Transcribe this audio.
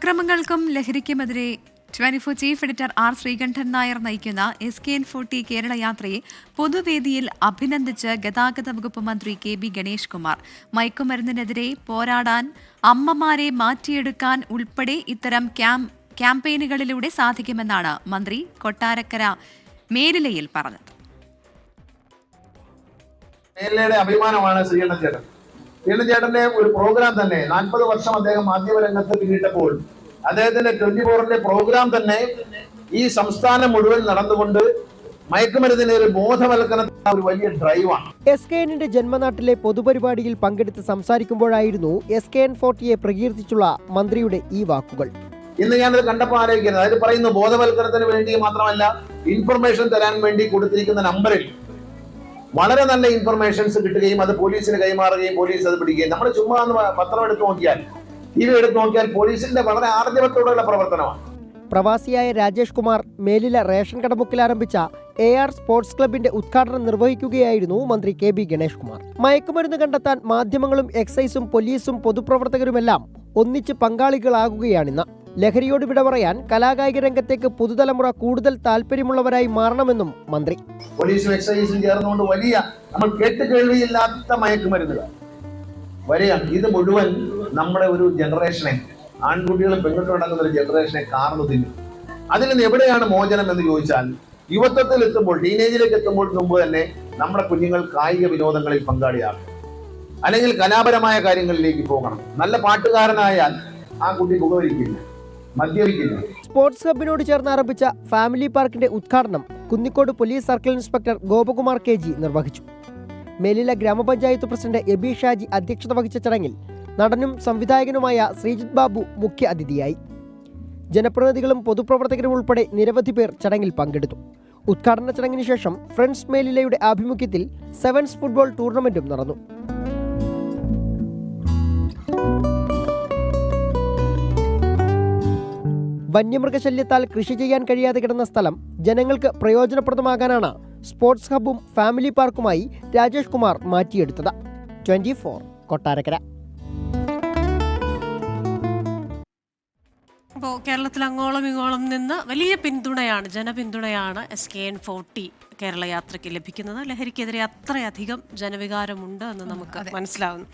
അക്രമങ്ങൾക്കും ലഹരിക്കുമെതിരെ 24 chief editor R Sreekandan Nair നയിക്കുന്ന SKN40 Kerala യാത്രയെ പൊതുവേദിയിൽ അഭിനന്ദിച്ച് ഗതാഗത വകുപ്പ് മന്ത്രി KB ഗണേഷ് കുമാർ. മയക്കുമരുന്നിനെതിരെ പോരാടാൻ അമ്മമാരെ മാറ്റിയെടുക്കാൻ ഉൾപ്പെടെ ഇത്തരം ക്യാമ്പയിനുകളിലൂടെ സാധിക്കുമെന്നാണ് മന്ത്രി കൊട്ടാരക്കര മേലിലയിൽ പറഞ്ഞത്. മേലിലയുടെ അഭിമാനമാണ് ശ്രീകണ്ഠൻ ചേട്ടൻ. ശ്രീകണ്ഠൻ ചേട്ടന്റെ ഒരു പ്രോഗ്രാം തന്നെ 40 വർഷം അദ്ദേഹം മാധ്യമരംഗത്ത് പിന്നിട്ടപ്പോൾ അദ്ദേഹത്തിന്റെ 24-ന്റെ പ്രോഗ്രാം തന്നെ ഈ സംസ്ഥാനം മുഴുവൻ നടന്നുകൊണ്ട് മയക്കുമരുന്നിന്റെ ഒരു ബോധവൽക്കരണത്തിന് ഒരു വലിയ ഡ്രൈവാണ്. SKNന്റെ ജന്മനാട്ടിലെ പൊതുപരിപാടിയിൽ പങ്കെടുത്ത് സംസാരിക്കുമ്പോഴായിരുന്നു SKN40യെ പ്രകീർത്തിച്ചുള്ള മന്ത്രിയുടെ ഈ വാക്കുകൾ. ഇന്ന് ഞാനത് കണ്ടപ്പോൾ ആലോചിക്കുന്നത്, അതായത് പറയുന്നു ബോധവൽക്കരണത്തിന് വേണ്ടി മാത്രമല്ല, ഇൻഫർമേഷൻ തരാൻ വേണ്ടി കൊടുത്തിരിക്കുന്ന നമ്പറിൽ വളരെ നല്ല ഇൻഫർമേഷൻസ് കിട്ടുകയും അത് പോലീസിന് കൈമാറുകയും പോലീസ് അത് പിടിക്കുകയും. നമ്മൾ ചുമ്മാ പത്രം എടുത്ത് നോക്കിയാൽ, TV എടുത്ത് നോക്കിയാൽ പോലീസിന്റെ വളരെ ആർജവത്തോടുള്ള പ്രവർത്തനമാണ്. പ്രവാസിയായ രാജേഷ് കുമാർ മേലില റേഷൻ കടമുക്കിൽ ആരംഭിച്ച AR സ്പോർട്സ് ക്ലബിന്റെ ഉദ്ഘാടനം നിർവഹിക്കുകയായിരുന്നു മന്ത്രി KB ഗണേഷ് കുമാർ. മയക്കുമരുന്ന് കണ്ടെത്താൻ മാധ്യമങ്ങളും എക്സൈസും പോലീസും പൊതുപ്രവർത്തകരുമെല്ലാം ഒന്നിച്ച് പങ്കാളികളാകുകയാണിന്ന്. ലഹരിയോട് വിട പറയാൻ കലാകായിക രംഗത്തേക്ക് പുതുതലമുറ കൂടുതൽ താല്പര്യമുള്ളവരായി മാറണമെന്നും മന്ത്രി. പോലീസും എക്സൈസും ചേർന്നുകൊണ്ട് വലിയ നമ്മൾ കേട്ടുകേൾവിയില്ലാത്ത മയക്കുമരുന്നുകൾ വരെയാണ്. ഇത് മുഴുവൻ നമ്മുടെ ഒരു ജനറേഷനെ, ആൺകുട്ടികളും പെൺകുട്ടികളും അടങ്ങുന്ന ഒരു ജനറേഷനെ കാർന്നു തിന്നും. അതിൽ നിന്ന് എവിടെയാണ് മോചനം എന്ന് ചോദിച്ചാൽ, യുവത്വത്തിൽ എത്തുമ്പോൾ, ടീനേജിലേക്ക് എത്തുമ്പോൾ മുമ്പ് തന്നെ നമ്മുടെ കുഞ്ഞുങ്ങൾ കായിക വിനോദങ്ങളിൽ പങ്കാളിയാകും, അല്ലെങ്കിൽ കലാപരമായ കാര്യങ്ങളിലേക്ക് പോകണം. നല്ല പാട്ടുകാരനായാൽ ആ കുട്ടി പുകവലിക്കില്ല, മദ്യപിക്കില്ല. സ്പോർട്സ് ഹബിനോട് ചേർന്ന് ആരംഭിച്ച ഫാമിലി പാർക്കിന്റെ ഉദ്ഘാടനം Kunnicode police circle inspector Gopakumar KG നിർവഹിച്ചു. മേലില ഗ്രാമപഞ്ചായത്ത് പ്രസിഡന്റ് എബി ഷാജി അധ്യക്ഷത വഹിച്ച ചടങ്ങിൽ നടനും സംവിധായകനുമായ ശ്രീജിത്ത് ബാബു മുഖ്യ അതിഥിയായി. ജനപ്രതിനിധികളും പൊതുപ്രവർത്തകരും ഉൾപ്പെടെ നിരവധി പേർ ചടങ്ങിൽ പങ്കെടുത്തു. ഉദ്ഘാടന ചടങ്ങിന് ശേഷം ഫ്രണ്ട്സ് മേലിലയുടെ ആഭിമുഖ്യത്തിൽ സെവൻസ് ഫുട്ബോൾ ടൂർണമെന്റും നടന്നു. വന്യമൃഗശല്യത്താൽ കൃഷി ചെയ്യാൻ കഴിയാതെ കിടന്ന സ്ഥലം ജനങ്ങൾക്ക് പ്രയോജനപ്രദമാകാനാണ് സ്പോർട്സ് ഹബും ഫാമിലി പാർക്കുമായി രാജേഷ് കുമാർ മാറ്റിയെടുത്തത്. 24 കൊട്ടാരക്കര. അപ്പോൾ കേരളത്തിൽ അങ്ങോളം ഇങ്ങോളം നിന്ന് വലിയ പിന്തുണയാണ്, ജനപിന്തുണയാണ് SKN40 കേരള യാത്രയ്ക്ക് ലഭിക്കുന്നത്. ലഹരിക്കെതിരെ അത്രയധികം ജനവികാരമുണ്ട് എന്ന് നമുക്ക് മനസ്സിലാവുന്നു.